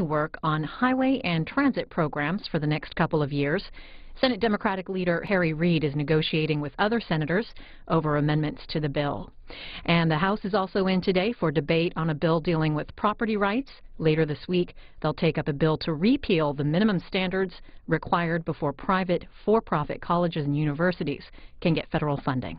work on highway and transit programs for the next couple of years. Senate Democratic leader Harry Reid is negotiating with other senators over amendments to the bill. And the House is also in today for debate on a bill dealing with property rights. Later this week, they'll take up a bill to repeal the minimum standards required before private for-profit colleges and universities can get federal funding.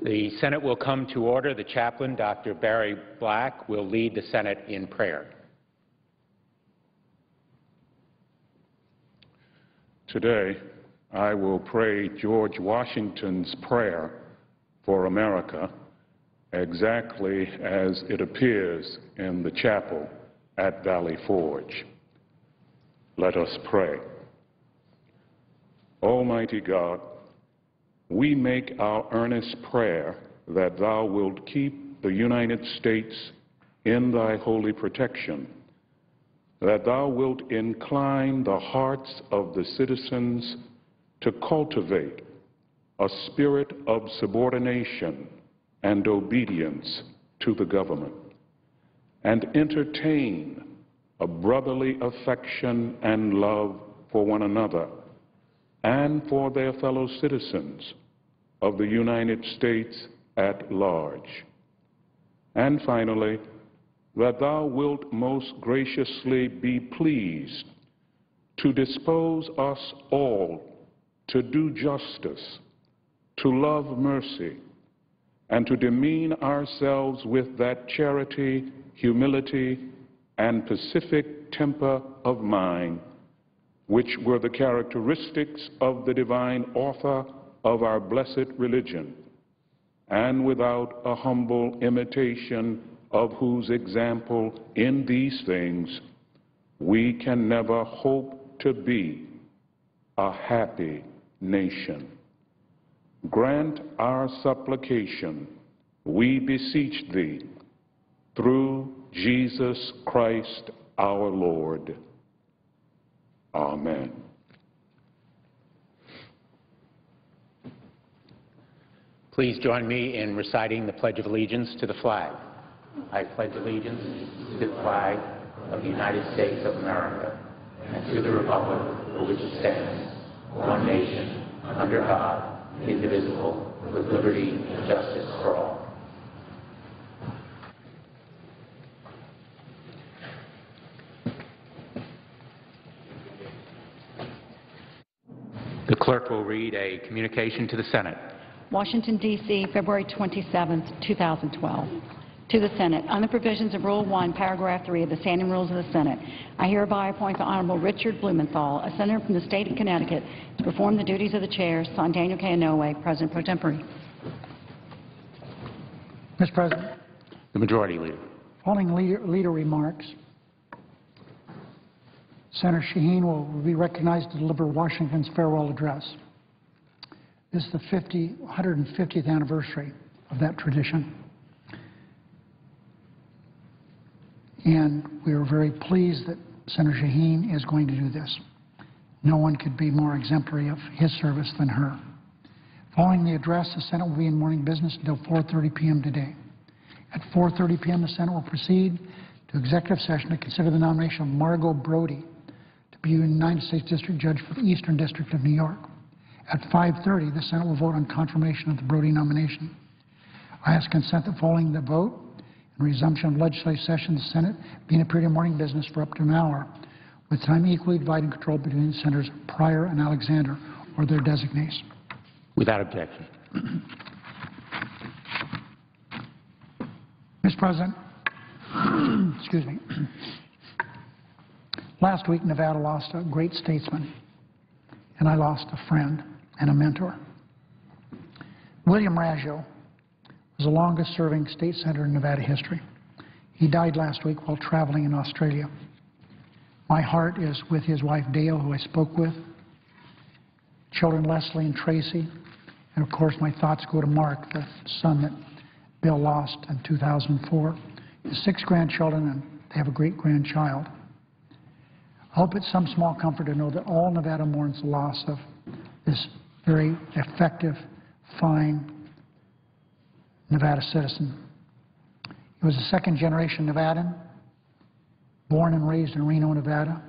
The Senate will come to order. The chaplain, Dr. Barry Black, will lead the Senate in prayer. Today, I will pray George Washington's prayer for America exactly as it appears in the chapel at Valley Forge. Let us pray. Almighty God, we make our earnest prayer that thou wilt keep the United States in thy holy protection, that thou wilt incline the hearts of the citizens to cultivate a spirit of subordination and obedience to the government, and entertain a brotherly affection and love for one another and for their fellow citizens of the United States at large. And finally, that thou wilt most graciously be pleased to dispose us all to do justice, to love mercy, and to demean ourselves with that charity, humility, and pacific temper of mind which were the characteristics of the divine author of our blessed religion, and without a humble imitation of whose example in these things we can never hope to be a happy nation. Grant our supplication, we beseech thee, through Jesus Christ our Lord. Amen. Please join me in reciting the Pledge of Allegiance to the flag. I pledge allegiance to the flag of the United States of America and to the republic for which it stands, one nation, under God, indivisible, with liberty and justice for all. The clerk will read a communication to the Senate. Washington, D.C., February 27, 2012. To the Senate, on the provisions of Rule 1, Paragraph 3 of the Standing Rules of the Senate, I hereby appoint the Honorable Richard Blumenthal, a senator from the state of Connecticut, to perform the duties of the chair, signed Daniel K. Inouye, President pro tempore. Mr. President. The Majority Leader. Following leader remarks, Senator Shaheen will be recognized to deliver Washington's farewell address. This is the 150th anniversary of that tradition. And we are very pleased that Senator Shaheen is going to do this. No one could be more exemplary of his service than her. Following the address, the Senate will be in morning business until 4:30 p.m. today. At 4:30 p.m., the Senate will proceed to executive session to consider the nomination of Margo Brodie to be a United States District Judge for the Eastern District of New York. At 5:30, the Senate will vote on confirmation of the Brodie nomination. I ask consent that following the vote and resumption of legislative session, the Senate be in a period of morning business for up to an hour, with time equally divided and controlled between the Senators Pryor and Alexander or their designees. Without objection. Mr. President, excuse me. Last week, Nevada lost a great statesman, and I lost a friend and a mentor. William Raggio was the longest-serving state senator in Nevada history. He died last week while traveling in Australia. My heart is with his wife, Dale, who I spoke with, children Leslie and Tracy, and of course my thoughts go to Mark, the son that Bill lost in 2004. His 6 grandchildren, and they have a great-grandchild. I hope it's some small comfort to know that all Nevada mourns the loss of this very effective fine Nevada citizen. He was a second-generation Nevadan, born and raised in Reno, Nevada.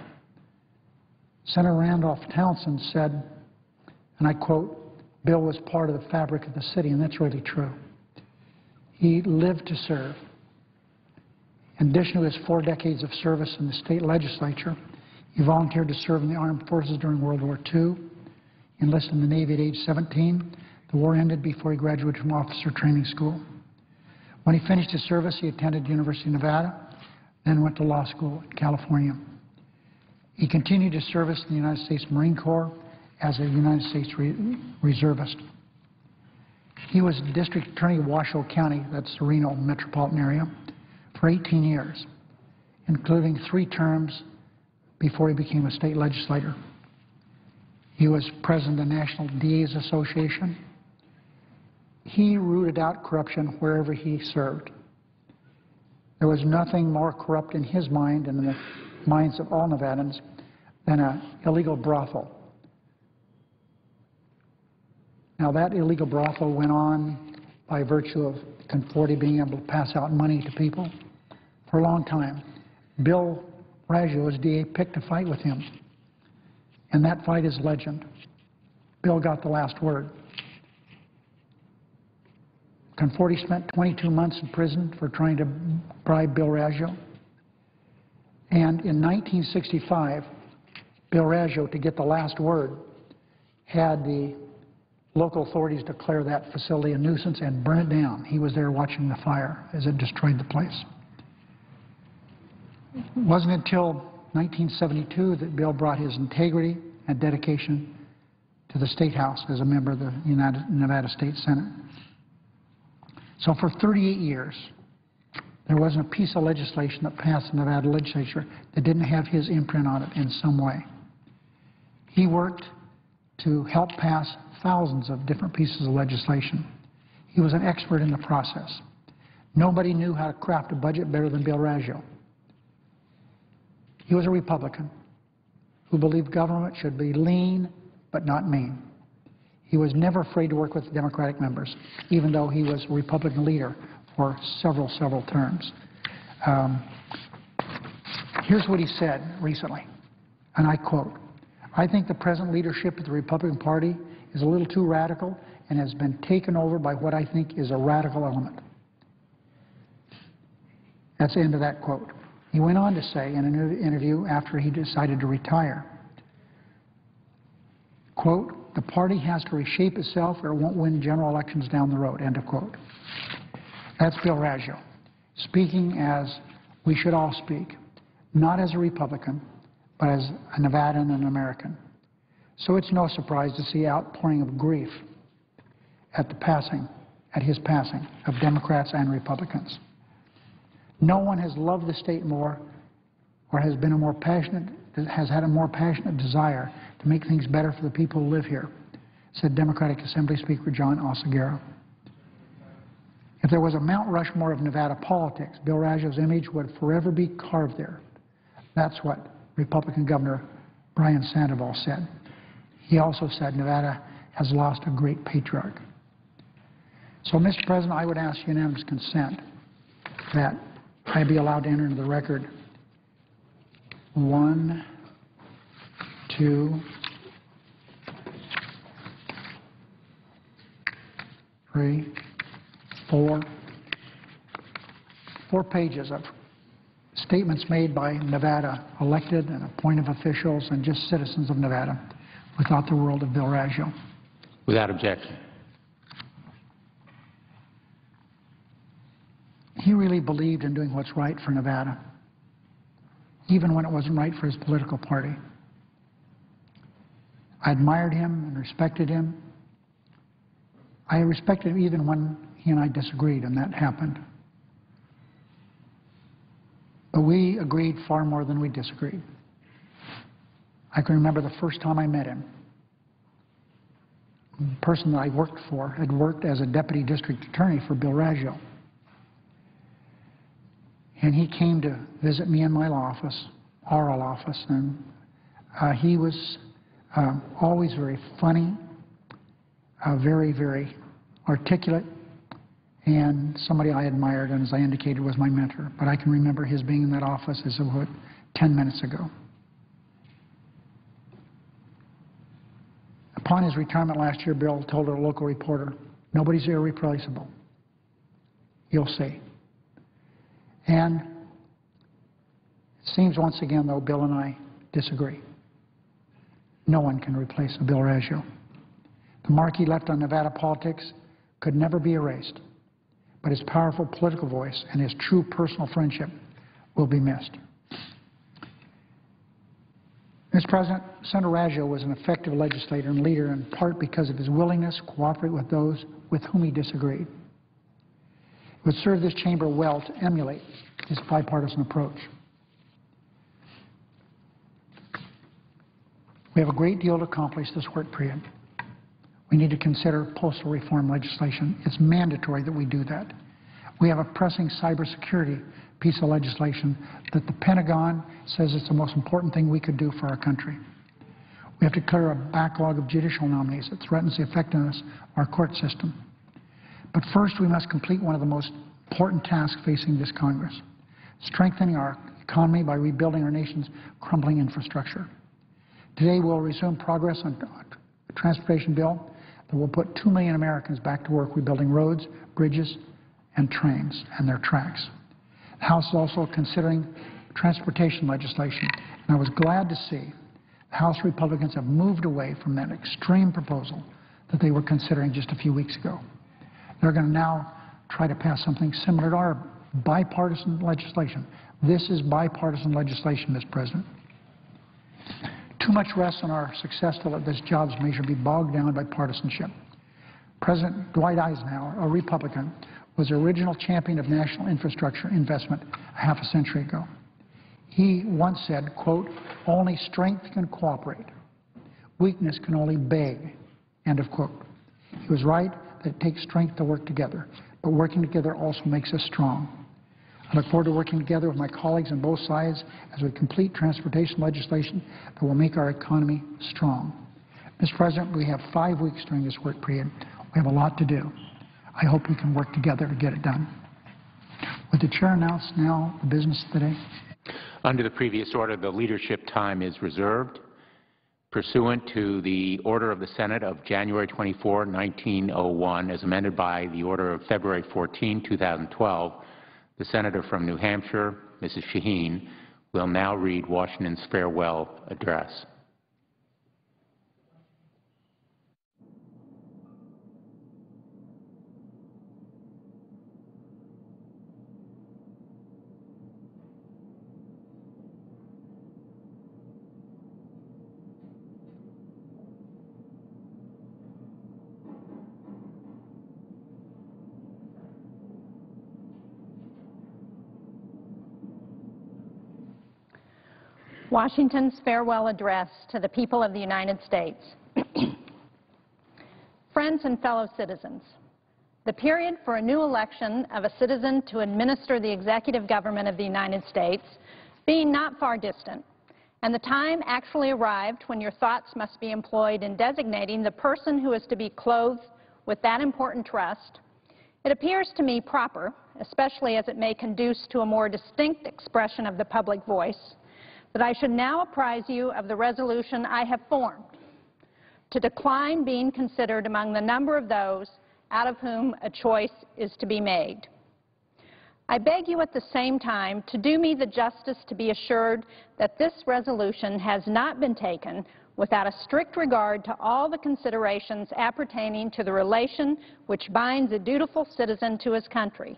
Senator Randolph Townsend said, and I quote, "Bill was part of the fabric of the city," and that's really true. He lived to serve. In addition to his 4 decades of service in the state legislature, he volunteered to serve in the armed forces during World War II, enlisted in the Navy at age 17. The war ended before he graduated from officer training school. When he finished his service, he attended the University of Nevada, then went to law school in California. He continued his service in the United States Marine Corps as a United States reservist. He was district attorney of Washoe County, that's the Reno metropolitan area, for 18 years, including 3 terms before he became a state legislator. He was president of the National DA's Association. He rooted out corruption wherever he served. There was nothing more corrupt in his mind and in the minds of all Nevadans than an illegal brothel. Now, that illegal brothel went on by virtue of Conforti being able to pass out money to people for a long time. Bill Raggio, as DA, picked a fight with him, and that fight is legend. Bill got the last word. Conforti spent 22 months in prison for trying to bribe Bill Raggio. And in 1965, Bill Raggio, to get the last word, had the local authorities declare that facility a nuisance and burn it down. He was there watching the fire as it destroyed the place. It wasn't until 1972 that Bill brought his integrity and dedication to the State House as a member of the Nevada State Senate. So for 38 years, there wasn't a piece of legislation that passed the Nevada legislature that didn't have his imprint on it in some way. He worked to help pass thousands of different pieces of legislation. He was an expert in the process. Nobody knew how to craft a budget better than Bill Raggio. He was a Republican who believed government should be lean but not mean. He was never afraid to work with Democratic members, even though he was a Republican leader for several terms. Here's what he said recently, and I quote, "I think the present leadership of the Republican Party is a little too radical and has been taken over by what I think is a radical element." That's the end of that quote. He went on to say in an interview after he decided to retire, quote, "The party has to reshape itself or it won't win general elections down the road," end of quote. That's Bill Raggio, speaking as we should all speak, not as a Republican, but as a Nevadan and an American. So it's no surprise to see outpouring of grief at his passing of Democrats and Republicans. No one has loved the state more or has had a more passionate desire to make things better for the people who live here, said Democratic Assembly Speaker John Oseguera. If there was a Mount Rushmore of Nevada politics, Bill Raggio's image would forever be carved there. That's what Republican Governor Brian Sandoval said. He also said Nevada has lost a great patriarch. So, Mr. President, I would ask unanimous consent that I be allowed to enter into the record 1, 2, 3, 4 pages of statements made by Nevada elected and appointed officials and just citizens of Nevada without the world of Bill Raggio. Without objection. He really believed in doing what's right for Nevada, even when it wasn't right for his political party. I admired him and respected him. I respected him even when he and I disagreed, and that happened. But we agreed far more than we disagreed. I can remember the first time I met him. The person that I worked for had worked as a deputy district attorney for Bill Raggio. And he came to visit me in my office, our office, and he was always very funny, very articulate, and somebody I admired, and as I indicated, was my mentor. But I can remember his being in that office as of 10 minutes ago. Upon his retirement last year, Bill told a local reporter, "Nobody's irreplaceable. You'll see." And it seems once again, though, Bill and I disagree. No one can replace Bill Raggio. The mark he left on Nevada politics could never be erased, but his powerful political voice and his true personal friendship will be missed. Mr. President, Senator Raggio was an effective legislator and leader in part because of his willingness to cooperate with those with whom he disagreed. It would serve this chamber well to emulate his bipartisan approach. We have a great deal to accomplish this work period. We need to consider postal reform legislation. It's mandatory that we do that. We have a pressing cybersecurity piece of legislation that the Pentagon says it's the most important thing we could do for our country. We have to clear a backlog of judicial nominees that threatens the effectiveness of our court system. But first, we must complete one of the most important tasks facing this Congress, strengthening our economy by rebuilding our nation's crumbling infrastructure. Today, we'll resume progress on a transportation bill that will put 2 million Americans back to work rebuilding roads, bridges, and trains and their tracks. The House is also considering transportation legislation, and I was glad to see the House Republicans have moved away from that extreme proposal that they were considering just a few weeks ago. They're going to now try to pass something similar to our bipartisan legislation. This is bipartisan legislation, Mr. President. Too much rests on our success to let this jobs measure be bogged down by partisanship. President Dwight Eisenhower, a Republican, was the original champion of national infrastructure investment a half a century ago. He once said, quote, "Only strength can cooperate. Weakness can only beg," end of quote. He was right that it takes strength to work together, but working together also makes us strong. I look forward to working together with my colleagues on both sides as we complete transportation legislation that will make our economy strong. Mr. President, we have 5 weeks during this work period. We have a lot to do. I hope we can work together to get it done. Would the Chair announce now the business of the day? Under the previous order, the leadership time is reserved. Pursuant to the order of the Senate of January 24, 1901, as amended by the order of February 14, 2012, the Senator from New Hampshire, Mrs. Shaheen, will now read Washington's farewell address. Washington's farewell address to the people of the United States. Friends and fellow citizens, the period for a new election of a citizen to administer the executive government of the United States being not far distant, and the time actually arrived when your thoughts must be employed in designating the person who is to be clothed with that important trust, it appears to me proper, especially as it may conduce to a more distinct expression of the public voice, that I should now apprise you of the resolution I have formed to decline being considered among the number of those out of whom a choice is to be made. I beg you at the same time to do me the justice to be assured that this resolution has not been taken without a strict regard to all the considerations appertaining to the relation which binds a dutiful citizen to his country,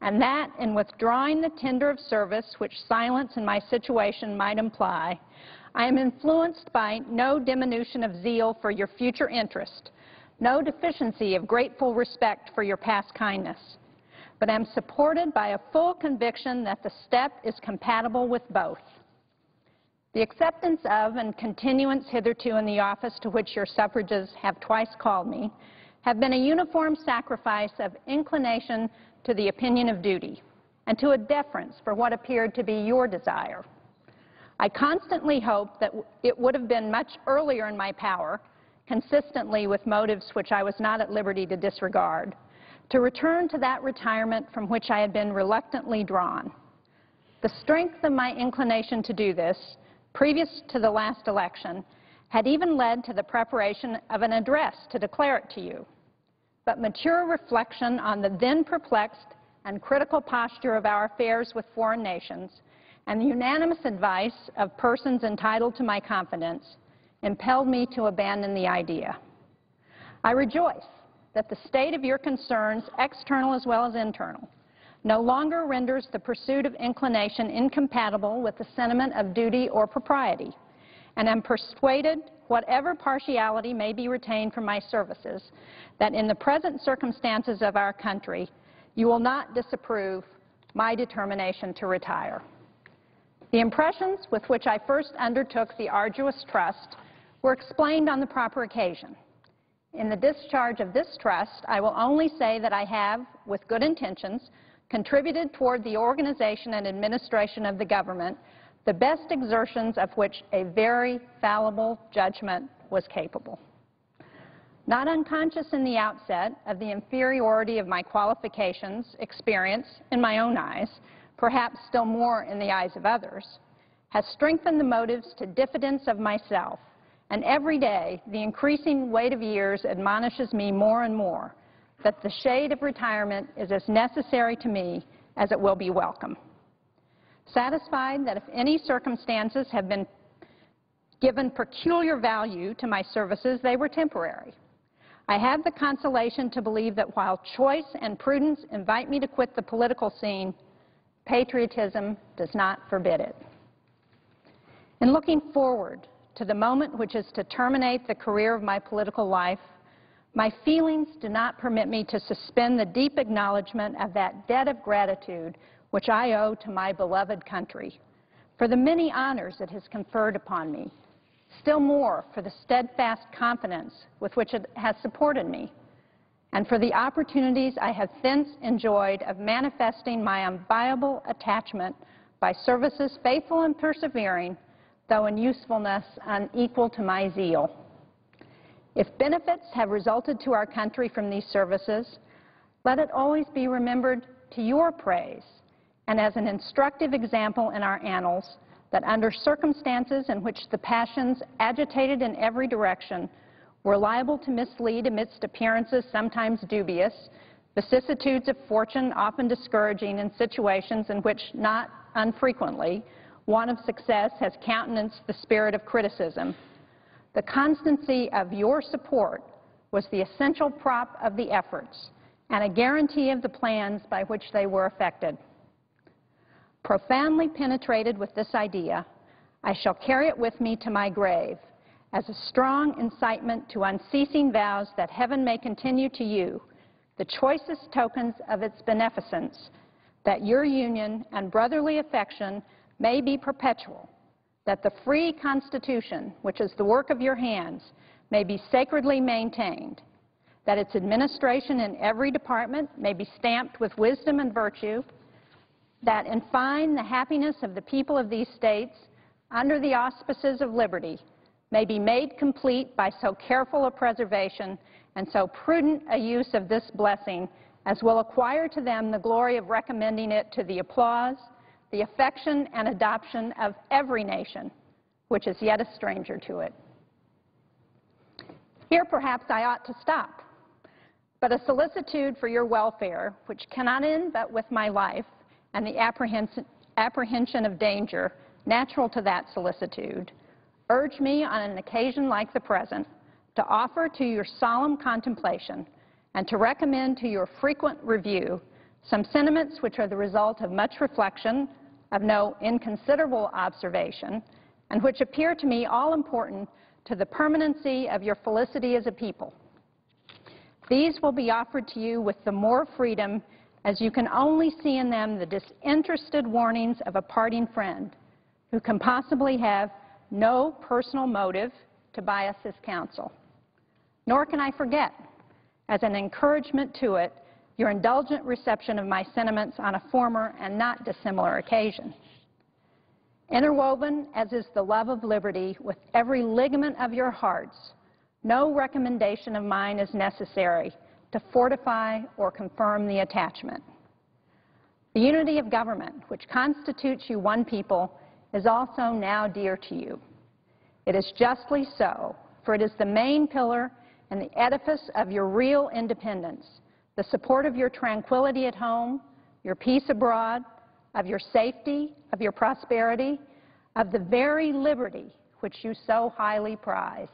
and that in withdrawing the tender of service which silence in my situation might imply, I am influenced by no diminution of zeal for your future interest, no deficiency of grateful respect for your past kindness, but am supported by a full conviction that the step is compatible with both. The acceptance of and continuance hitherto in the office to which your suffrages have twice called me have been a uniform sacrifice of inclination to the opinion of duty, and to a deference for what appeared to be your desire. I constantly hoped that it would have been much earlier in my power consistently with motives which I was not at liberty to disregard, to return to that retirement from which I had been reluctantly drawn. The strength of my inclination to do this, previous to the last election, had even led to the preparation of an address to declare it to you. But mature reflection on the then perplexed and critical posture of our affairs with foreign nations and the unanimous advice of persons entitled to my confidence impelled me to abandon the idea. I rejoice that the state of your concerns, external as well as internal, no longer renders the pursuit of inclination incompatible with the sentiment of duty or propriety, and am persuaded, whatever partiality may be retained from my services, that in the present circumstances of our country, you will not disapprove my determination to retire. The impressions with which I first undertook the arduous trust were explained on the proper occasion. In the discharge of this trust, I will only say that I have, with good intentions, contributed toward the organization and administration of the government the best exertions of which a very fallible judgment was capable. Not unconscious in the outset of the inferiority of my qualifications, experience, in my own eyes, perhaps still more in the eyes of others, has strengthened the motives to diffidence of myself, and every day the increasing weight of years admonishes me more and more that the shade of retirement is as necessary to me as it will be welcome. Satisfied that if any circumstances have been given peculiar value to my services, they were temporary. I have the consolation to believe that while choice and prudence invite me to quit the political scene, patriotism does not forbid it. In looking forward to the moment which is to terminate the career of my political life, my feelings do not permit me to suspend the deep acknowledgement of that debt of gratitude which I owe to my beloved country for the many honors it has conferred upon me, still more for the steadfast confidence with which it has supported me, and for the opportunities I have since enjoyed of manifesting my unviable attachment by services faithful and persevering, though in usefulness unequal to my zeal. If benefits have resulted to our country from these services, let it always be remembered to your praise and as an instructive example in our annals that under circumstances in which the passions agitated in every direction were liable to mislead amidst appearances sometimes dubious, vicissitudes of fortune often discouraging in situations in which not unfrequently want of success has countenanced the spirit of criticism, the constancy of your support was the essential prop of the efforts and a guarantee of the plans by which they were effected. Profoundly penetrated with this idea, I shall carry it with me to my grave as a strong incitement to unceasing vows that heaven may continue to you the choicest tokens of its beneficence, that your union and brotherly affection may be perpetual, that the free Constitution, which is the work of your hands, may be sacredly maintained, that its administration in every department may be stamped with wisdom and virtue, that, in fine, the happiness of the people of these states, under the auspices of liberty, may be made complete by so careful a preservation and so prudent a use of this blessing as will acquire to them the glory of recommending it to the applause, the affection and adoption of every nation which is yet a stranger to it. Here perhaps I ought to stop, but a solicitude for your welfare, which cannot end but with my life, and the apprehension of danger natural to that solicitude, urge me on an occasion like the present to offer to your solemn contemplation and to recommend to your frequent review some sentiments which are the result of much reflection, of no inconsiderable observation, and which appear to me all important to the permanency of your felicity as a people. These will be offered to you with the more freedom as you can only see in them the disinterested warnings of a parting friend who can possibly have no personal motive to bias his counsel. Nor can I forget, as an encouragement to it, your indulgent reception of my sentiments on a former and not dissimilar occasion. Interwoven, as is the love of liberty, with every ligament of your hearts, no recommendation of mine is necessary to fortify or confirm the attachment. The unity of government, which constitutes you one people, is also now dear to you. It is justly so, for it is the main pillar and the edifice of your real independence, the support of your tranquility at home, your peace abroad, of your safety, of your prosperity, of the very liberty which you so highly prize.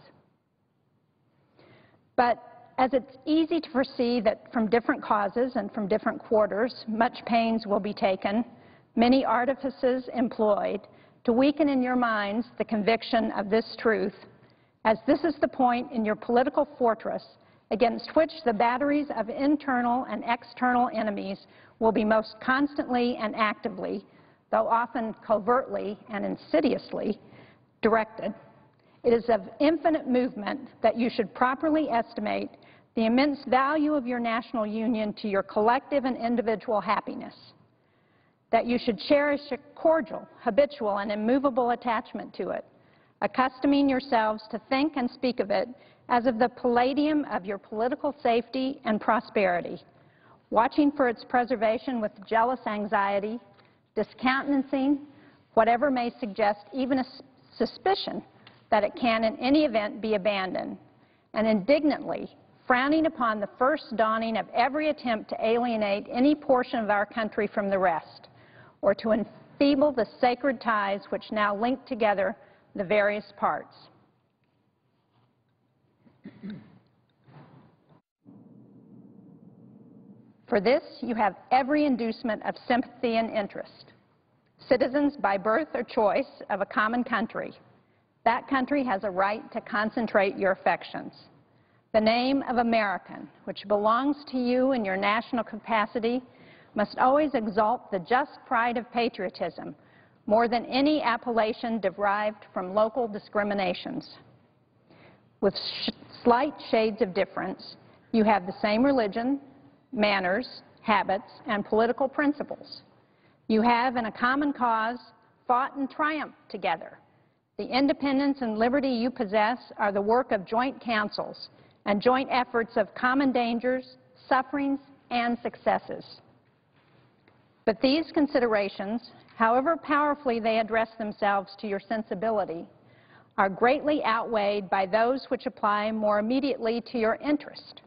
But as it's easy to foresee that from different causes and from different quarters, much pains will be taken, many artifices employed to weaken in your minds the conviction of this truth, as this is the point in your political fortress against which the batteries of internal and external enemies will be most constantly and actively, though often covertly and insidiously, directed. It is of infinite movement that you should properly estimate the immense value of your national union to your collective and individual happiness, that you should cherish a cordial, habitual, and immovable attachment to it, accustoming yourselves to think and speak of it as of the palladium of your political safety and prosperity, watching for its preservation with jealous anxiety, discountenancing whatever may suggest even a suspicion that it can in any event be abandoned, and indignantly frowning upon the first dawning of every attempt to alienate any portion of our country from the rest, or to enfeeble the sacred ties which now link together the various parts. For this, you have every inducement of sympathy and interest. Citizens by birth or choice of a common country, that country has a right to concentrate your affections. The name of American, which belongs to you in your national capacity, must always exalt the just pride of patriotism more than any appellation derived from local discriminations. With slight shades of difference, you have the same religion, manners, habits, and political principles. You have, in a common cause, fought and triumphed together. The independence and liberty you possess are the work of joint councils and joint efforts of common dangers, sufferings, and successes. But these considerations, however powerfully they address themselves to your sensibility, are greatly outweighed by those which apply more immediately to your interest.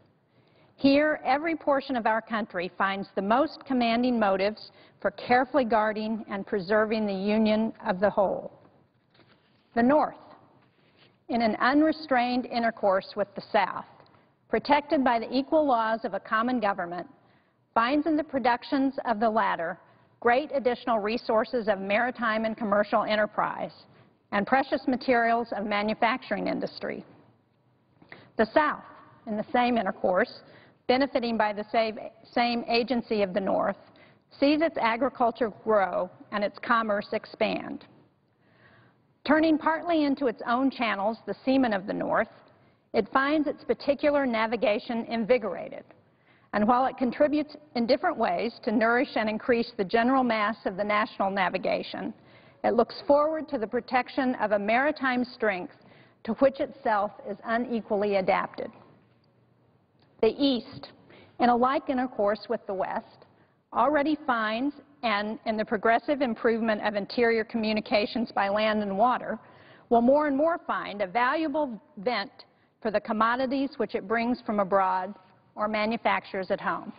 Here, every portion of our country finds the most commanding motives for carefully guarding and preserving the union of the whole. The North, in an unrestrained intercourse with the South, protected by the equal laws of a common government, finds in the productions of the latter great additional resources of maritime and commercial enterprise and precious materials of manufacturing industry. The South, in the same intercourse, benefiting by the same agency of the North, sees its agriculture grow and its commerce expand. Turning partly into its own channels, the seamen of the North, it finds its particular navigation invigorated. And while it contributes in different ways to nourish and increase the general mass of the national navigation, it looks forward to the protection of a maritime strength to which itself is unequally adapted. The East, in a like intercourse with the West, already finds, and in the progressive improvement of interior communications by land and water, will more and more find a valuable vent for the commodities which it brings from abroad or manufactures at home.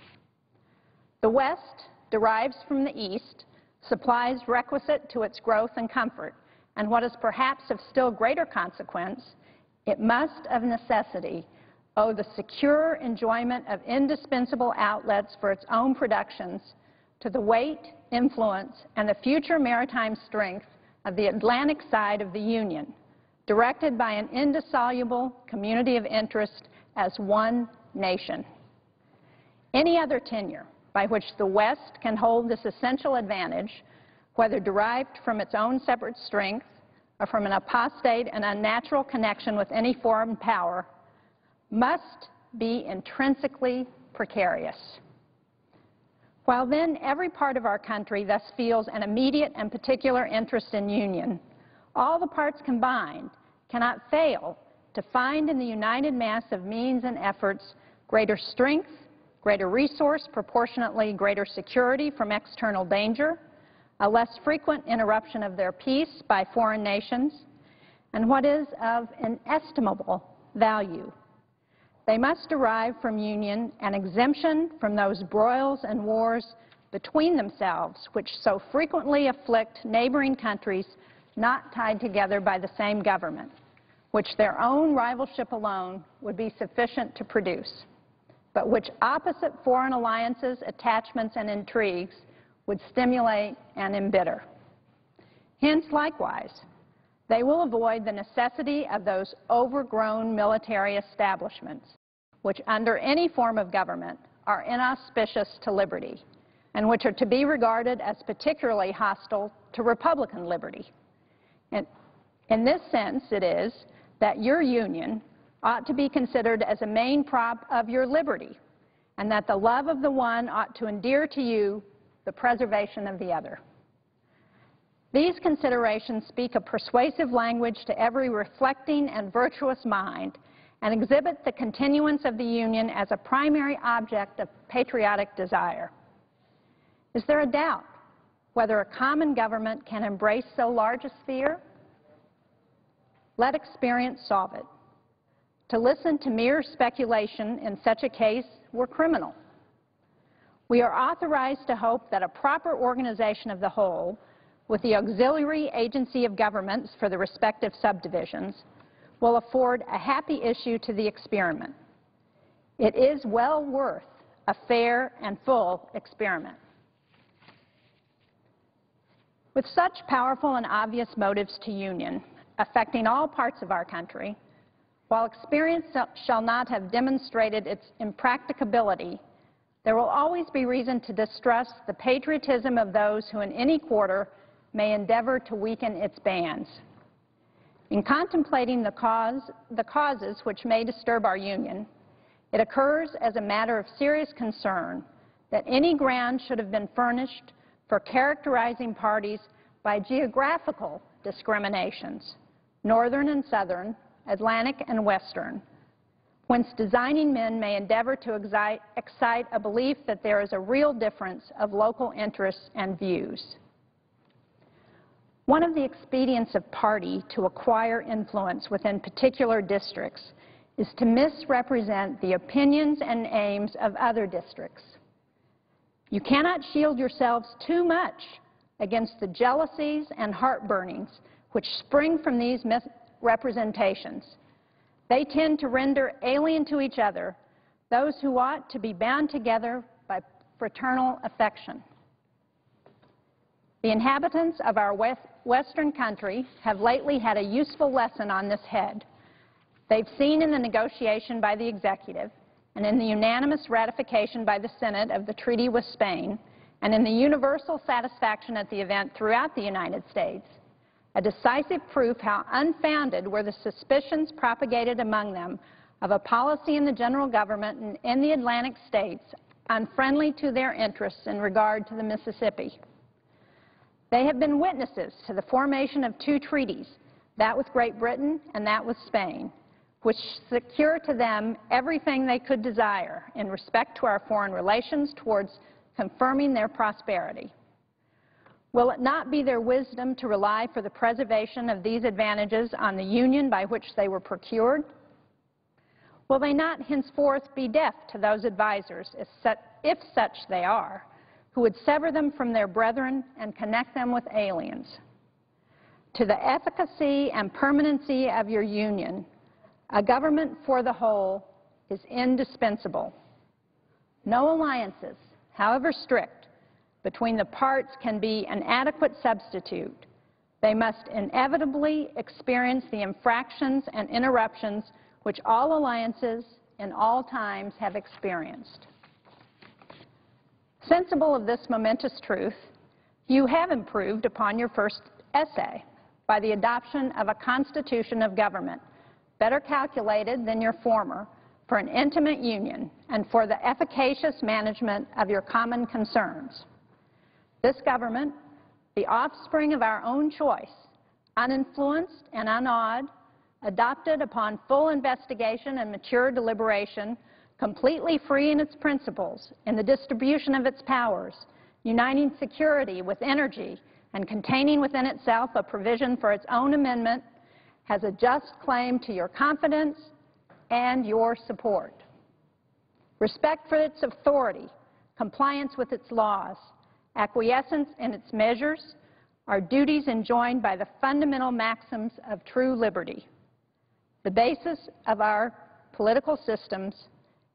The West derives from the East supplies requisite to its growth and comfort, and what is perhaps of still greater consequence, it must of necessity owe the secure enjoyment of indispensable outlets for its own productions to the weight, influence, and the future maritime strength of the Atlantic side of the Union, directed by an indissoluble community of interest as one nation. Any other tenure by which the West can hold this essential advantage, whether derived from its own separate strength or from an apostate and unnatural connection with any foreign power, must be intrinsically precarious. While then every part of our country thus feels an immediate and particular interest in union, all the parts combined cannot fail to find in the united mass of means and efforts greater strength, greater resource, proportionately greater security from external danger, a less frequent interruption of their peace by foreign nations, and what is of inestimable value. They must derive from union an exemption from those broils and wars between themselves which so frequently afflict neighboring countries not tied together by the same government, which their own rivalship alone would be sufficient to produce, but which opposite foreign alliances, attachments, and intrigues would stimulate and embitter. Hence, likewise, they will avoid the necessity of those overgrown military establishments, which under any form of government are inauspicious to liberty, and which are to be regarded as particularly hostile to Republican liberty. And in this sense, it is that your union ought to be considered as a main prop of your liberty, and that the love of the one ought to endear to you the preservation of the other. These considerations speak a persuasive language to every reflecting and virtuous mind and exhibit the continuance of the Union as a primary object of patriotic desire. Is there a doubt whether a common government can embrace so large a sphere? Let experience solve it. To listen to mere speculation in such a case were criminal. We are authorized to hope that a proper organization of the whole, with the auxiliary agency of governments for the respective subdivisions, will afford a happy issue to the experiment. It is well worth a fair and full experiment. With such powerful and obvious motives to union, affecting all parts of our country, while experience shall not have demonstrated its impracticability, there will always be reason to distrust the patriotism of those who in any quarter may endeavor to weaken its bands. In contemplating the causes which may disturb our Union, it occurs as a matter of serious concern that any ground should have been furnished for characterizing parties by geographical discriminations, northern and southern, Atlantic and western, whence designing men may endeavor to excite a belief that there is a real difference of local interests and views. One of the expedients of party to acquire influence within particular districts is to misrepresent the opinions and aims of other districts. You cannot shield yourselves too much against the jealousies and heartburnings which spring from these misrepresentations. They tend to render alien to each other those who ought to be bound together by fraternal affection. The inhabitants of our Western country have lately had a useful lesson on this head. They've seen in the negotiation by the executive and in the unanimous ratification by the Senate of the treaty with Spain and in the universal satisfaction at the event throughout the United States, a decisive proof how unfounded were the suspicions propagated among them of a policy in the general government and in the Atlantic states unfriendly to their interests in regard to the Mississippi. They have been witnesses to the formation of two treaties, that with Great Britain and that with Spain, which secure to them everything they could desire in respect to our foreign relations towards confirming their prosperity. Will it not be their wisdom to rely for the preservation of these advantages on the union by which they were procured? Will they not henceforth be deaf to those advisers, if such they are, who would sever them from their brethren and connect them with aliens? To the efficacy and permanency of your union, a government for the whole is indispensable. No alliances, however strict, between the parts can be an adequate substitute. They must inevitably experience the infractions and interruptions which all alliances in all times have experienced. Sensible of this momentous truth, you have improved upon your first essay by the adoption of a constitution of government better calculated than your former for an intimate union and for the efficacious management of your common concerns. This government, the offspring of our own choice, uninfluenced and unawed adopted upon full investigation and mature deliberation, completely free in its principles, in the distribution of its powers, uniting security with energy, and containing within itself a provision for its own amendment, has a just claim to your confidence and your support. Respect for its authority, compliance with its laws, acquiescence in its measures are duties enjoined by the fundamental maxims of true liberty. The basis of our political systems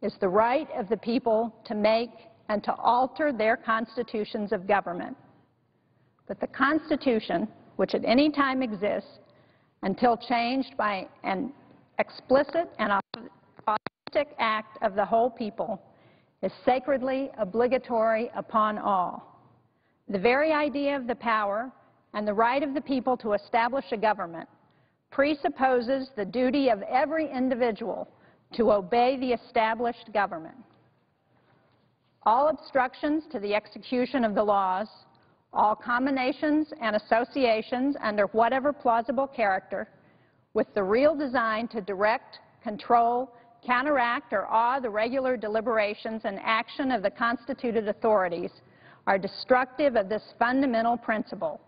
is the right of the people to make and to alter their constitutions of government. But the Constitution, which at any time exists until changed by an explicit and authentic act of the whole people, is sacredly obligatory upon all. The very idea of the power and the right of the people to establish a government presupposes the duty of every individual to obey the established government. All obstructions to the execution of the laws, all combinations and associations under whatever plausible character, with the real design to direct, control, counteract, or awe the regular deliberations and action of the constituted authorities, are destructive of this fundamental principle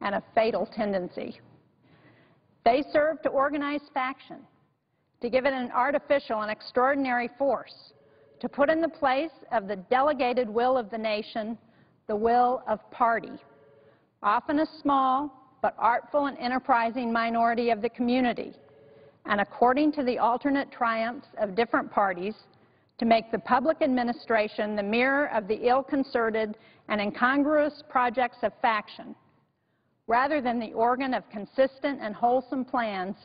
and a fatal tendency. They serve to organize faction, to give it an artificial and extraordinary force, to put in the place of the delegated will of the nation the will of party, often a small but artful and enterprising minority of the community, and according to the alternate triumphs of different parties, to make the public administration the mirror of the ill-concerted and incongruous projects of faction, rather than the organ of consistent and wholesome plans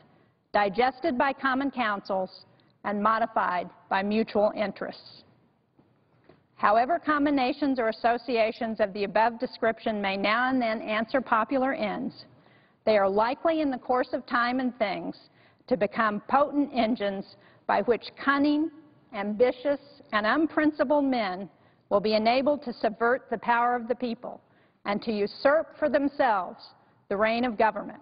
digested by common councils and modified by mutual interests. However combinations or associations of the above description may now and then answer popular ends, they are likely in the course of time and things to become potent engines by which cunning, ambitious, and unprincipled men will be enabled to subvert the power of the people and to usurp for themselves the reign of government,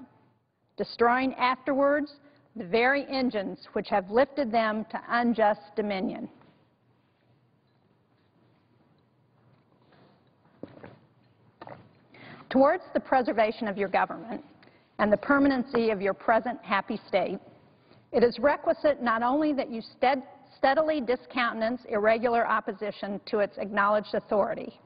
destroying afterwards the very engines which have lifted them to unjust dominion. Towards the preservation of your government and the permanency of your present happy state, it is requisite not only that you steadily discountenance irregular opposition to its acknowledged authority,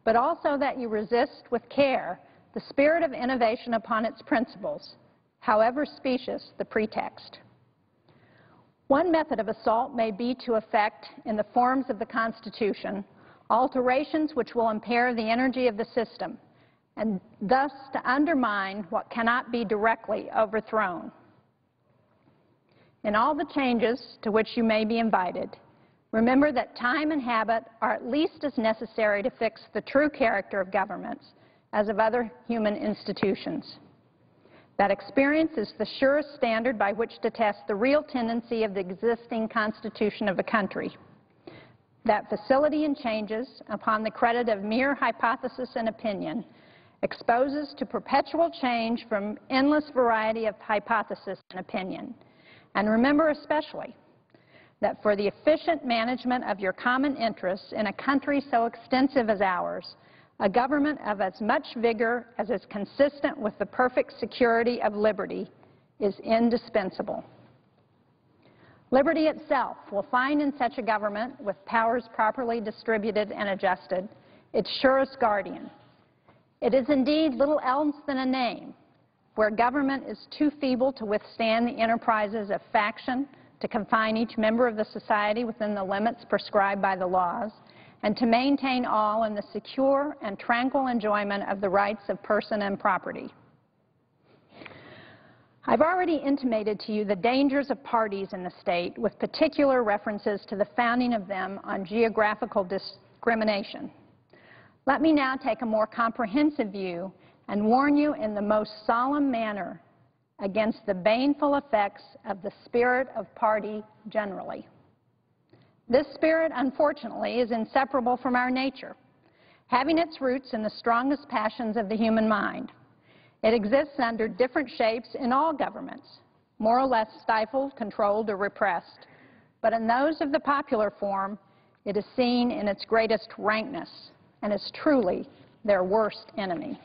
but also that you resist with care the spirit of innovation upon its principles, however specious the pretext. One method of assault may be to effect, in the forms of the Constitution, alterations which will impair the energy of the system, and thus to undermine what cannot be directly overthrown. In all the changes to which you may be invited, remember that time and habit are at least as necessary to fix the true character of governments as of other human institutions. That experience is the surest standard by which to test the real tendency of the existing constitution of a country. That facility in changes, upon the credit of mere hypothesis and opinion, exposes to perpetual change from endless variety of hypothesis and opinion. And remember especially that for the efficient management of your common interests in a country so extensive as ours, a government of as much vigor as is consistent with the perfect security of liberty is indispensable. Liberty itself will find in such a government, with powers properly distributed and adjusted, its surest guardian. It is indeed little else than a name, where government is too feeble to withstand the enterprises of faction, to confine each member of the society within the limits prescribed by the laws, and to maintain all in the secure and tranquil enjoyment of the rights of person and property. I've already intimated to you the dangers of parties in the state, with particular references to the founding of them on geographical discrimination. Let me now take a more comprehensive view and warn you in the most solemn manner against the baneful effects of the spirit of party generally. This spirit, unfortunately, is inseparable from our nature, having its roots in the strongest passions of the human mind. It exists under different shapes in all governments, more or less stifled, controlled, or repressed. But in those of the popular form, it is seen in its greatest rankness and is truly their worst enemy.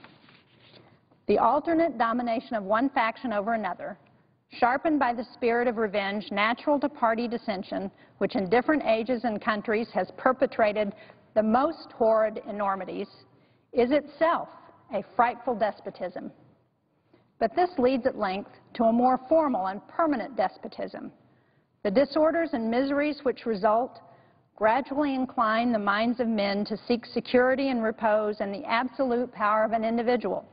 The alternate domination of one faction over another, sharpened by the spirit of revenge natural to party dissension, which in different ages and countries has perpetrated the most horrid enormities, is itself a frightful despotism. But this leads at length to a more formal and permanent despotism. The disorders and miseries which result gradually incline the minds of men to seek security and repose in the absolute power of an individual.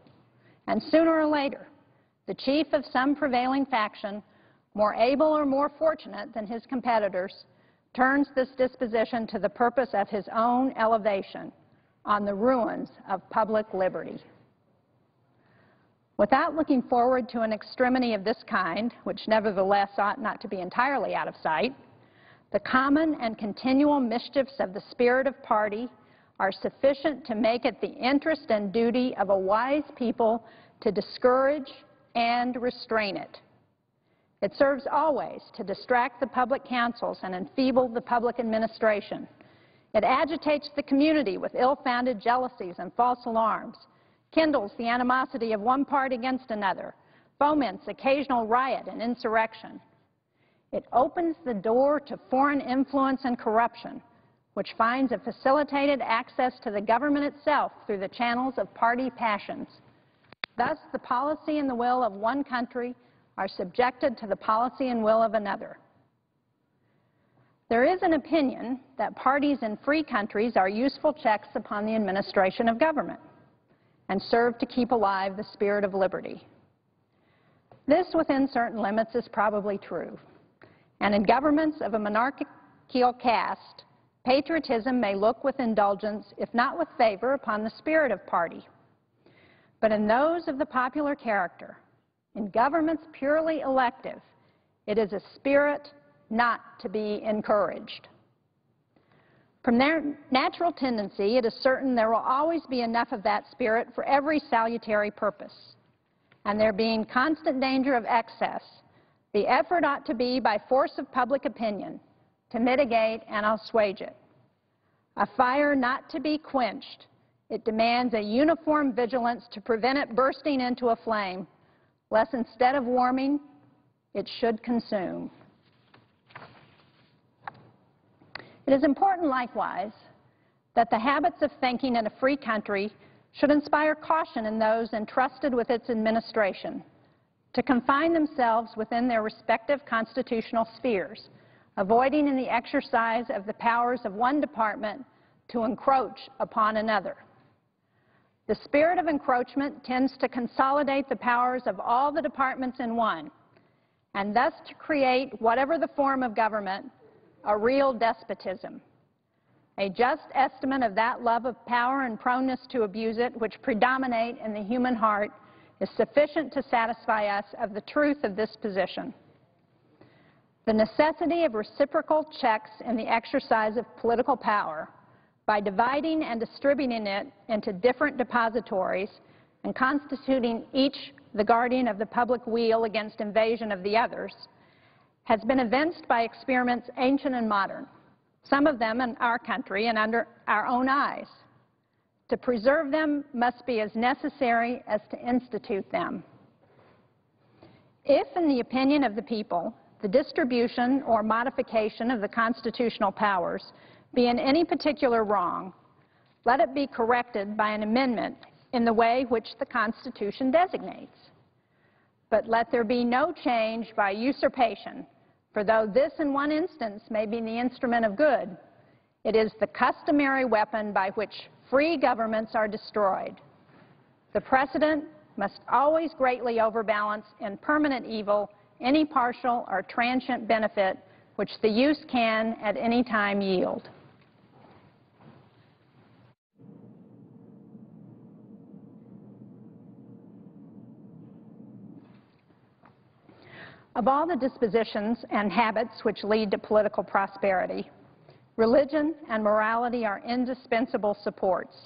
And sooner or later, the chief of some prevailing faction, more able or more fortunate than his competitors, turns this disposition to the purpose of his own elevation on the ruins of public liberty. Without looking forward to an extremity of this kind, which nevertheless ought not to be entirely out of sight, the common and continual mischiefs of the spirit of party are sufficient to make it the interest and duty of a wise people to discourage and restrain it. It serves always to distract the public councils and enfeeble the public administration. It agitates the community with ill-founded jealousies and false alarms, kindles the animosity of one part against another, foments occasional riot and insurrection. It opens the door to foreign influence and corruption, which finds a facilitated access to the government itself through the channels of party passions. Thus, the policy and the will of one country are subjected to the policy and will of another. There is an opinion that parties in free countries are useful checks upon the administration of government and serve to keep alive the spirit of liberty. This, within certain limits, is probably true. And in governments of a monarchical caste, patriotism may look with indulgence, if not with favor, upon the spirit of party. But in those of the popular character, in governments purely elective, it is a spirit not to be encouraged. From their natural tendency, it is certain there will always be enough of that spirit for every salutary purpose. And there being constant danger of excess, the effort ought to be, by force of public opinion, to mitigate and assuage it. A fire not to be quenched, it demands a uniform vigilance to prevent it bursting into a flame, lest instead of warming, it should consume. It is important, likewise, that the habits of thinking in a free country should inspire caution in those entrusted with its administration to confine themselves within their respective constitutional spheres, avoiding in the exercise of the powers of one department to encroach upon another. The spirit of encroachment tends to consolidate the powers of all the departments in one, and thus to create, whatever the form of government, a real despotism. A just estimate of that love of power and proneness to abuse it which predominate in the human heart is sufficient to satisfy us of the truth of this position. The necessity of reciprocal checks in the exercise of political power, by dividing and distributing it into different depositories and constituting each the guardian of the public weal against invasion of the others, has been evinced by experiments ancient and modern, some of them in our country and under our own eyes. To preserve them must be as necessary as to institute them. If, in the opinion of the people, the distribution or modification of the constitutional powers be in any particular wrong, let it be corrected by an amendment in the way which the Constitution designates. But let there be no change by usurpation, for though this in one instance may be the instrument of good, it is the customary weapon by which free governments are destroyed. The precedent must always greatly overbalance in permanent evil any partial or transient benefit which the use can at any time yield. Of all the dispositions and habits which lead to political prosperity, religion and morality are indispensable supports.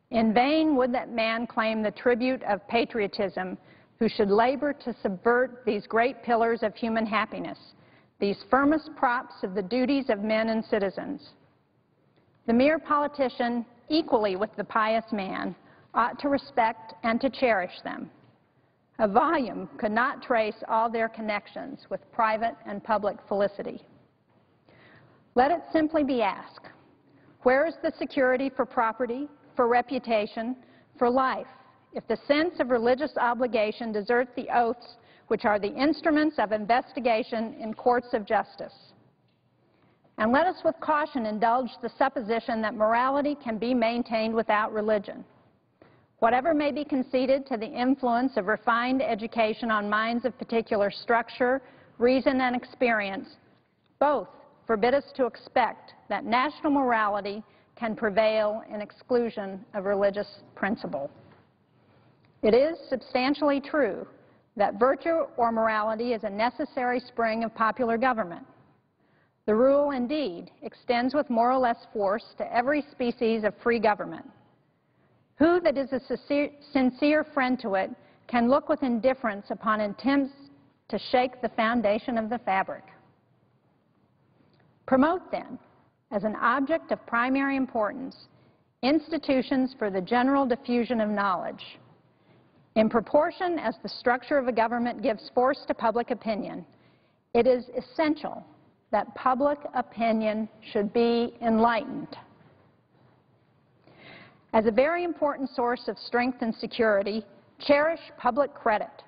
In vain would that man claim the tribute of patriotism who should labor to subvert these great pillars of human happiness, these firmest props of the duties of men and citizens. The mere politician, equally with the pious man, ought to respect and to cherish them. A volume could not trace all their connections with private and public felicity. Let it simply be asked, where is the security for property, for reputation, for life, if the sense of religious obligation deserts the oaths which are the instruments of investigation in courts of justice? And let us with caution indulge the supposition that morality can be maintained without religion. Whatever may be conceded to the influence of refined education on minds of particular structure, reason, and experience, both forbid us to expect that national morality can prevail in exclusion of religious principle. It is substantially true that virtue or morality is a necessary spring of popular government. The rule, indeed, extends with more or less force to every species of free government. Who that is a sincere friend to it can look with indifference upon attempts to shake the foundation of the fabric? Promote, then, as an object of primary importance, institutions for the general diffusion of knowledge. In proportion as the structure of a government gives force to public opinion, it is essential that public opinion should be enlightened. As a very important source of strength and security, cherish public credit.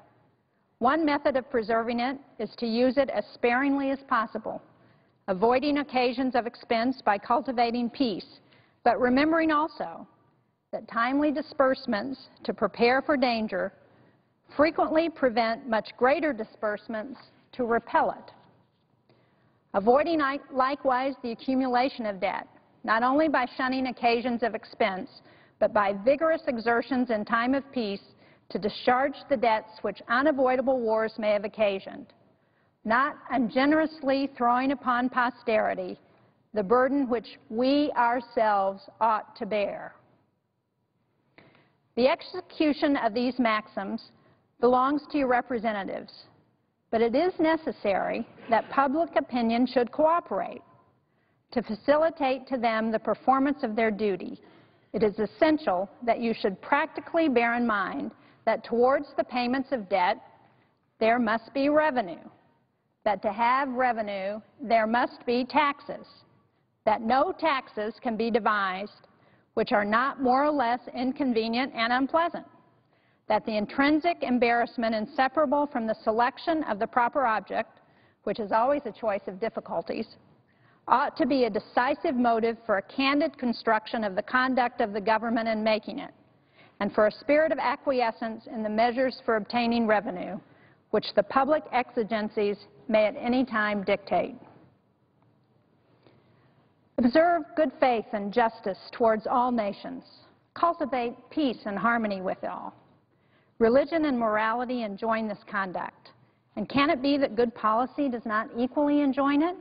One method of preserving it is to use it as sparingly as possible, avoiding occasions of expense by cultivating peace, but remembering also that timely disbursements to prepare for danger frequently prevent much greater disbursements to repel it. Avoiding likewise the accumulation of debt, not only by shunning occasions of expense, but by vigorous exertions in time of peace to discharge the debts which unavoidable wars may have occasioned, not ungenerously throwing upon posterity the burden which we ourselves ought to bear. The execution of these maxims belongs to your representatives, but it is necessary that public opinion should cooperate. To facilitate to them the performance of their duty, it is essential that you should practically bear in mind that towards the payments of debt, there must be revenue, that to have revenue, there must be taxes, that no taxes can be devised which are not more or less inconvenient and unpleasant, that the intrinsic embarrassment inseparable from the selection of the proper object, which is always a choice of difficulties, ought to be a decisive motive for a candid construction of the conduct of the government in making it, and for a spirit of acquiescence in the measures for obtaining revenue, which the public exigencies may at any time dictate. Observe good faith and justice towards all nations. Cultivate peace and harmony with all. Religion and morality enjoin this conduct. And can it be that good policy does not equally enjoin it?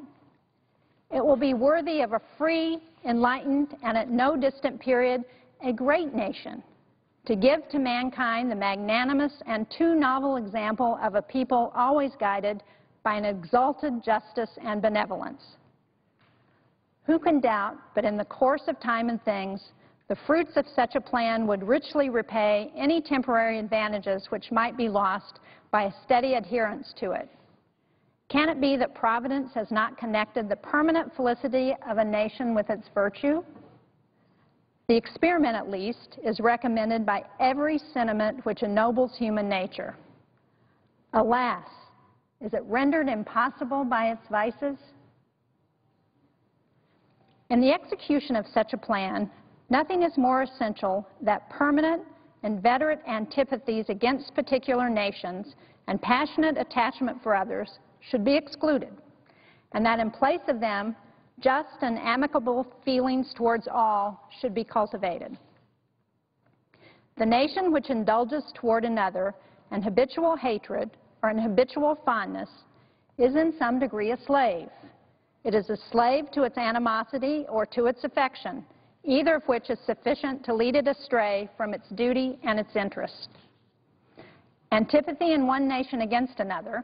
It will be worthy of a free, enlightened, and at no distant period, a great nation, to give to mankind the magnanimous and too novel example of a people always guided by an exalted justice and benevolence. Who can doubt but in the course of time and things, the fruits of such a plan would richly repay any temporary advantages which might be lost by a steady adherence to it? Can it be that Providence has not connected the permanent felicity of a nation with its virtue? The experiment, at least, is recommended by every sentiment which ennobles human nature. Alas, is it rendered impossible by its vices? In the execution of such a plan, nothing is more essential that permanent, inveterate antipathies against particular nations and passionate attachment for others should be excluded, and that in place of them, just and amicable feelings towards all should be cultivated. The nation which indulges toward another an habitual hatred or an habitual fondness is in some degree a slave. It is a slave to its animosity or to its affection, either of which is sufficient to lead it astray from its duty and its interest. Antipathy in one nation against another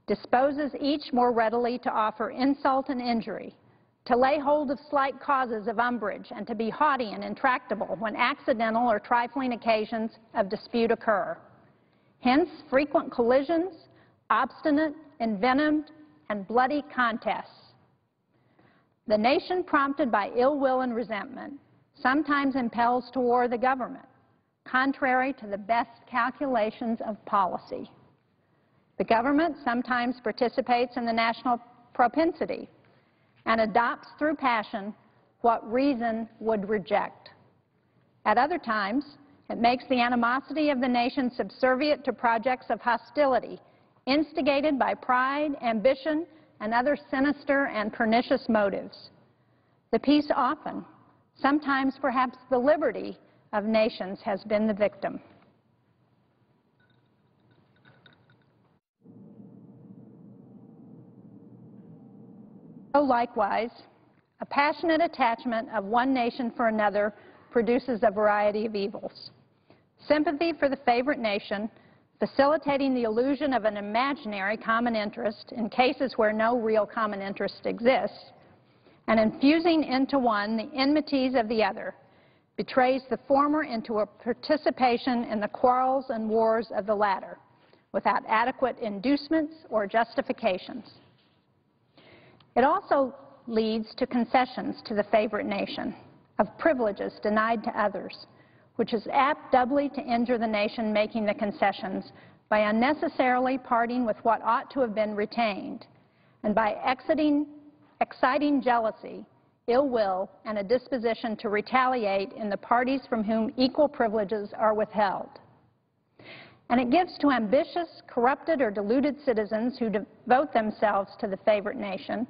disposes each more readily to offer insult and injury, to lay hold of slight causes of umbrage, and to be haughty and intractable when accidental or trifling occasions of dispute occur. Hence, frequent collisions, obstinate, envenomed, and bloody contests. The nation prompted by ill will and resentment sometimes impels to war the government, contrary to the best calculations of policy. The government sometimes participates in the national propensity and adopts through passion what reason would reject. At other times, it makes the animosity of the nation subservient to projects of hostility, instigated by pride, ambition, and other sinister and pernicious motives. The peace often, sometimes perhaps the liberty, of nations has been the victim. So likewise, a passionate attachment of one nation for another produces a variety of evils. Sympathy for the favorite nation, facilitating the illusion of an imaginary common interest in cases where no real common interest exists, and infusing into one the enmities of the other, betrays the former into a participation in the quarrels and wars of the latter, without adequate inducements or justifications. It also leads to concessions to the favorite nation, of privileges denied to others, which is apt doubly to injure the nation making the concessions by unnecessarily parting with what ought to have been retained, and by exciting jealousy, ill will, and a disposition to retaliate in the parties from whom equal privileges are withheld. And it gives to ambitious, corrupted, or deluded citizens who devote themselves to the favorite nation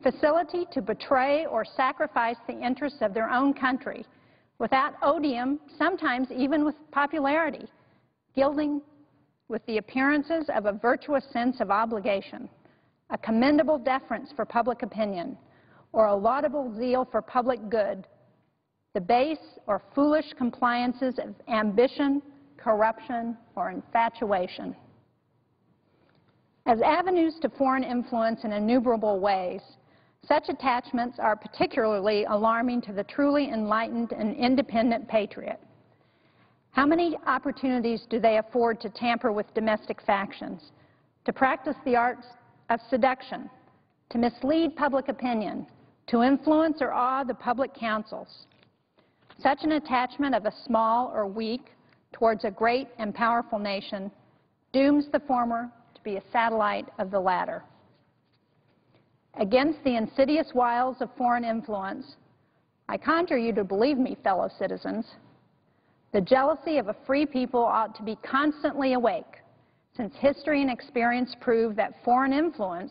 facility to betray or sacrifice the interests of their own country without odium, sometimes even with popularity, gilding with the appearances of a virtuous sense of obligation, a commendable deference for public opinion, or a laudable zeal for public good, the base or foolish compliances of ambition, corruption, or infatuation. As avenues to foreign influence in innumerable ways, such attachments are particularly alarming to the truly enlightened and independent patriot. How many opportunities do they afford to tamper with domestic factions, to practice the arts of seduction, to mislead public opinion, to influence or awe the public councils? Such an attachment of a small or weak towards a great and powerful nation dooms the former to be a satellite of the latter. Against the insidious wiles of foreign influence, I conjure you to believe me, fellow citizens, the jealousy of a free people ought to be constantly awake, since history and experience prove that foreign influence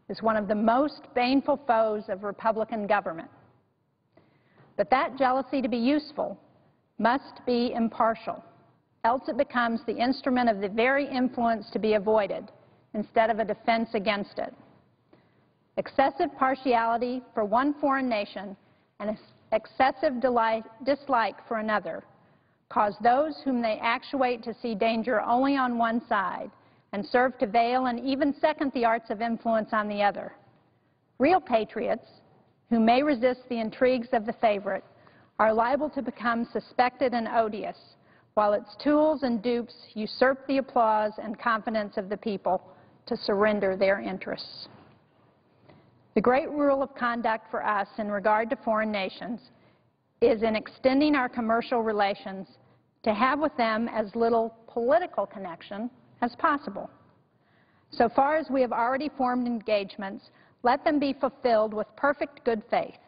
is one of the most baneful foes of Republican government. But that jealousy, to be useful, must be impartial, else it becomes the instrument of the very influence to be avoided, instead of a defense against it. Excessive partiality for one foreign nation and excessive dislike for another cause those whom they actuate to see danger only on one side and serve to veil and even second the arts of influence on the other. Real patriots, who may resist the intrigues of the favorite, are liable to become suspected and odious, while its tools and dupes usurp the applause and confidence of the people to surrender their interests. The great rule of conduct for us in regard to foreign nations is in extending our commercial relations to have with them as little political connection as possible. So far as we have already formed engagements, let them be fulfilled with perfect good faith.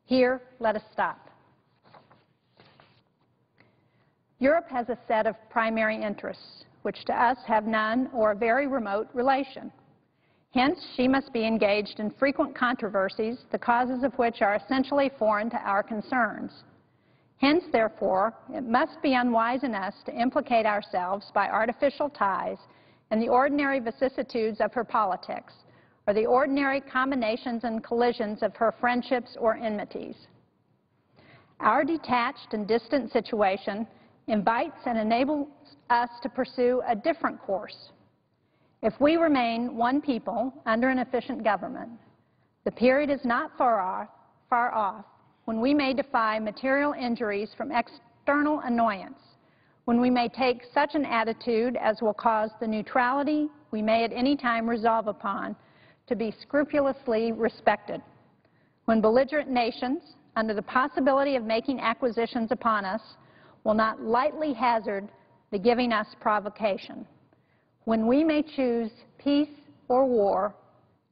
Here, let us stop. Europe has a set of primary interests, which to us have none or a very remote relation. Hence, she must be engaged in frequent controversies, the causes of which are essentially foreign to our concerns. Hence, therefore, it must be unwise in us to implicate ourselves by artificial ties in the ordinary vicissitudes of her politics, or the ordinary combinations and collisions of her friendships or enmities. Our detached and distant situation invites and enables us to pursue a different course. If we remain one people under an efficient government, the period is not far off when we may defy material injuries from external annoyance, when we may take such an attitude as will cause the neutrality we may at any time resolve upon to be scrupulously respected, when belligerent nations, under the possibility of making acquisitions upon us, will not lightly hazard the giving us provocation, when we may choose peace or war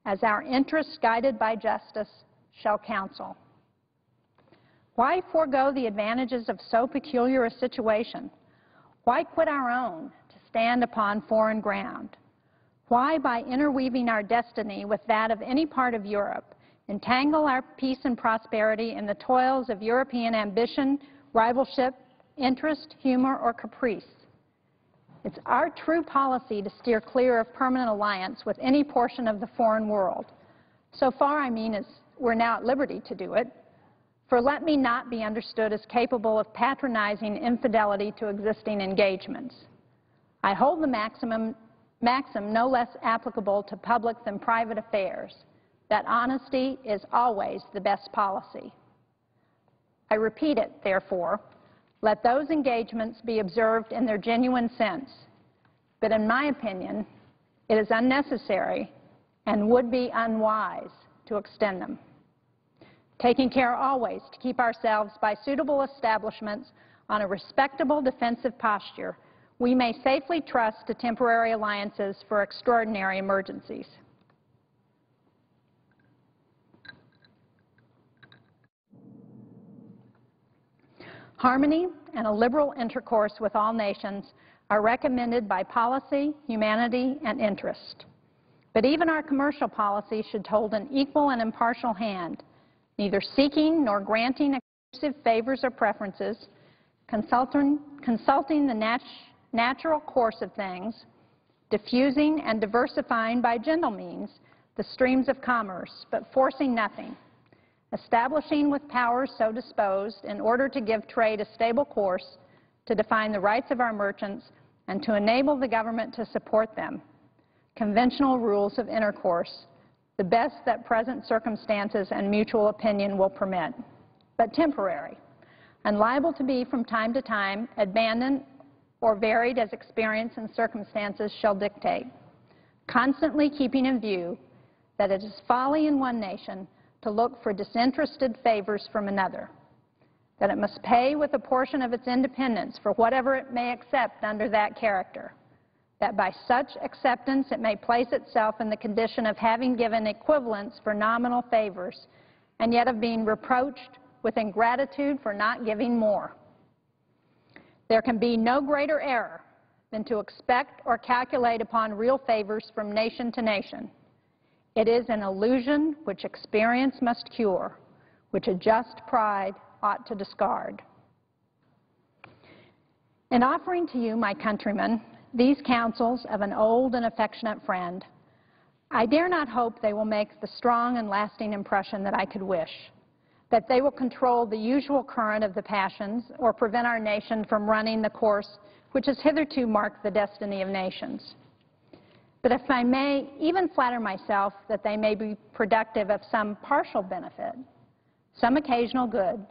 as our interests guided by justice shall counsel. Why forego the advantages of so peculiar a situation? Why quit our own to stand upon foreign ground? Why, by interweaving our destiny with that of any part of Europe, entangle our peace and prosperity in the toils of European ambition, rivalship, interest, humor, or caprice? It's our true policy to steer clear of permanent alliance with any portion of the foreign world. So far, I mean, as we're now at liberty to do it, for let me not be understood as capable of patronizing infidelity to existing engagements. I hold the maxim no less applicable to public than private affairs, that honesty is always the best policy. I repeat it, therefore, let those engagements be observed in their genuine sense, but in my opinion, it is unnecessary and would be unwise to extend them. Taking care always to keep ourselves by suitable establishments on a respectable defensive posture, we may safely trust to temporary alliances for extraordinary emergencies. Harmony and a liberal intercourse with all nations are recommended by policy, humanity, and interest. But even our commercial policy should hold an equal and impartial hand, neither seeking nor granting exclusive favors or preferences, consulting the natural course of things, diffusing and diversifying by gentle means the streams of commerce, but forcing nothing, establishing with powers so disposed in order to give trade a stable course, to define the rights of our merchants, and to enable the government to support them. Conventional rules of intercourse, the best that present circumstances and mutual opinion will permit, but temporary, and liable to be from time to time abandoned or varied as experience and circumstances shall dictate, constantly keeping in view that it is folly in one nation to look for disinterested favors from another, that it must pay with a portion of its independence for whatever it may accept under that character, that by such acceptance it may place itself in the condition of having given equivalents for nominal favors, and yet of being reproached with ingratitude for not giving more. There can be no greater error than to expect or calculate upon real favors from nation to nation. It is an illusion which experience must cure, which a just pride ought to discard. In offering to you, my countrymen, these counsels of an old and affectionate friend, I dare not hope they will make the strong and lasting impression that I could wish, that they will control the usual current of the passions or prevent our nation from running the course which has hitherto marked the destiny of nations. But if I may even flatter myself that they may be productive of some partial benefit, some occasional good,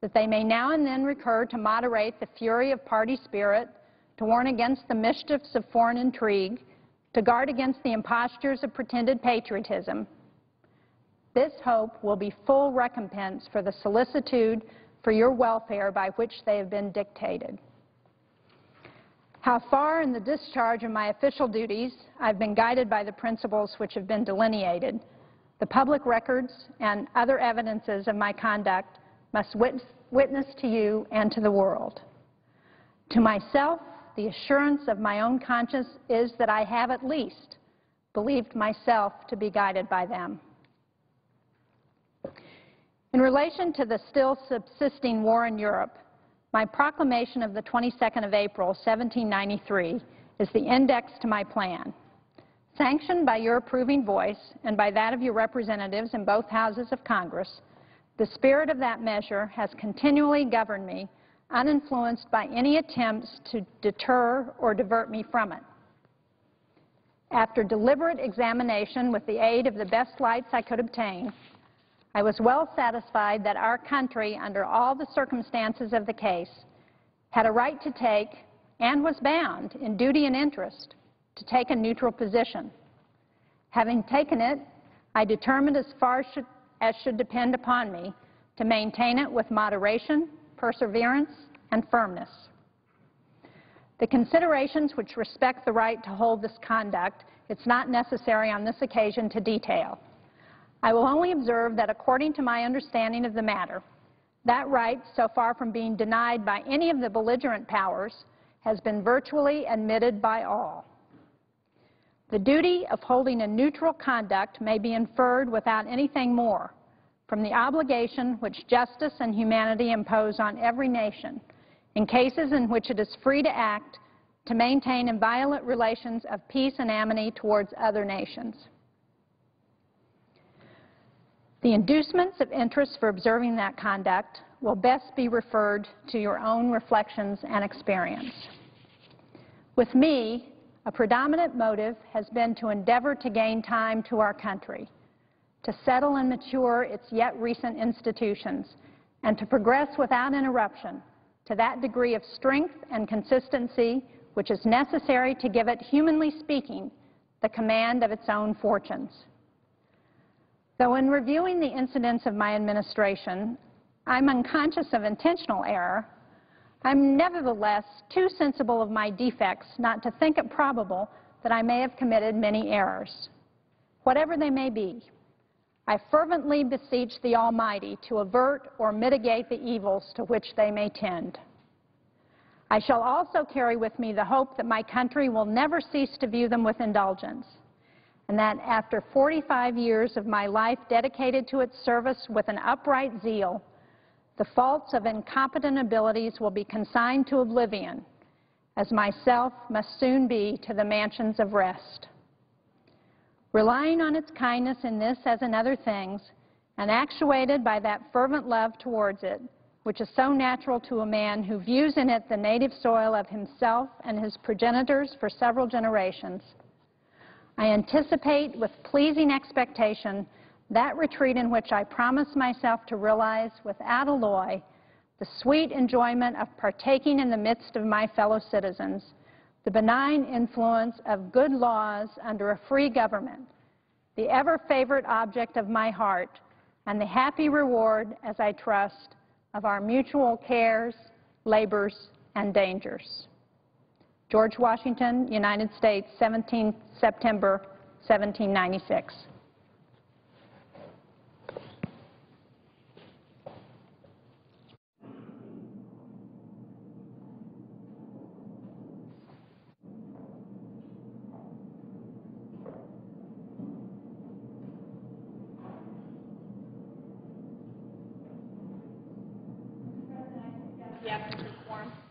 that they may now and then recur to moderate the fury of party spirit, to warn against the mischiefs of foreign intrigue, to guard against the impostures of pretended patriotism, this hope will be full recompense for the solicitude for your welfare by which they have been dictated. How far in the discharge of my official duties I've been guided by the principles which have been delineated, the public records and other evidences of my conduct must witness to you and to the world. To myself, the assurance of my own conscience is that I have at least believed myself to be guided by them. In relation to the still subsisting war in Europe, my proclamation of the 22nd of April, 1793, is the index to my plan. Sanctioned by your approving voice and by that of your representatives in both houses of Congress, the spirit of that measure has continually governed me uninfluenced by any attempts to deter or divert me from it. After deliberate examination with the aid of the best lights I could obtain, I was well satisfied that our country, under all the circumstances of the case, had a right to take, and was bound in duty and interest, to take a neutral position. Having taken it, I determined as far as should depend upon me to maintain it with moderation, perseverance, and firmness. The considerations which respect the right to hold this conduct, it's not necessary on this occasion to detail. I will only observe that according to my understanding of the matter, that right, so far from being denied by any of the belligerent powers, has been virtually admitted by all. The duty of holding a neutral conduct may be inferred without anything more from the obligation which justice and humanity impose on every nation in cases in which it is free to act to maintain inviolate relations of peace and amity towards other nations. The inducements of interest for observing that conduct will best be referred to your own reflections and experience. With me, a predominant motive has been to endeavor to gain time to our country, to settle and mature its yet recent institutions, and to progress without interruption to that degree of strength and consistency which is necessary to give it, humanly speaking, the command of its own fortunes. Though in reviewing the incidents of my administration, I'm unconscious of intentional error, I'm nevertheless too sensible of my defects not to think it probable that I may have committed many errors. Whatever they may be, I fervently beseech the Almighty to avert or mitigate the evils to which they may tend. I shall also carry with me the hope that my country will never cease to view them with indulgence, and that after 45 years of my life dedicated to its service with an upright zeal, the faults of incompetent abilities will be consigned to oblivion, as myself must soon be to the mansions of rest. Relying on its kindness in this as in other things, and actuated by that fervent love towards it, which is so natural to a man who views in it the native soil of himself and his progenitors for several generations, I anticipate with pleasing expectation that retreat in which I promise myself to realize without alloy the sweet enjoyment of partaking in the midst of my fellow citizens, the benign influence of good laws under a free government, the ever-favorite object of my heart, and the happy reward, as I trust, of our mutual cares, labors, and dangers. George Washington, United States, 17 September, 1796.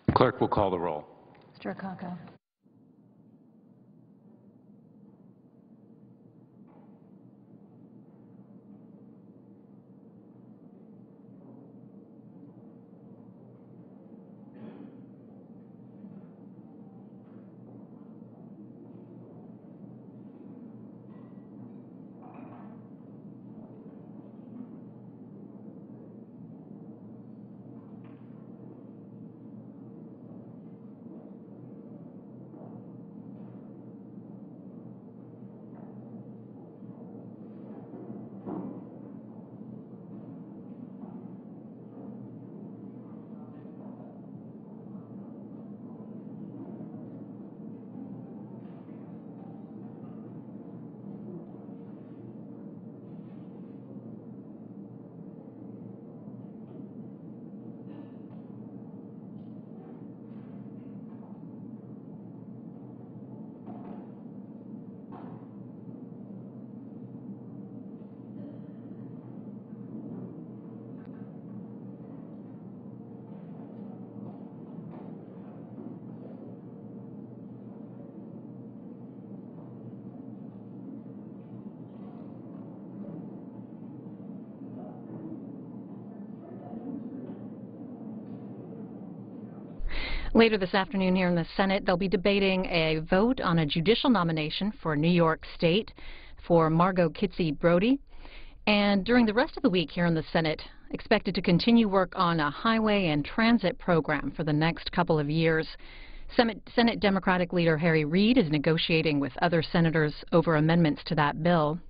The clerk will call the roll. Mr. Akaka. Later this afternoon here in the Senate, they'll be debating a vote on a judicial nomination for New York State for Margo Kitsy Brodie. And during the rest of the week here in the Senate, expected to continue work on a highway and transit program for the next couple of years. Senate Democratic leader Harry Reid is negotiating with other senators over amendments to that bill.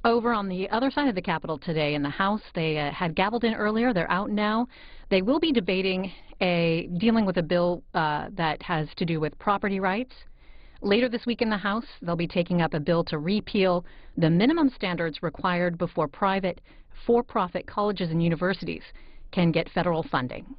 Over on the other side of the Capitol today in the House, they had gavelled in earlier. They're out now. They will be debating dealing with a bill that has to do with property rights. Later this week in the House, they'll be taking up a bill to repeal the minimum standards required before private for-profit colleges and universities can get federal funding.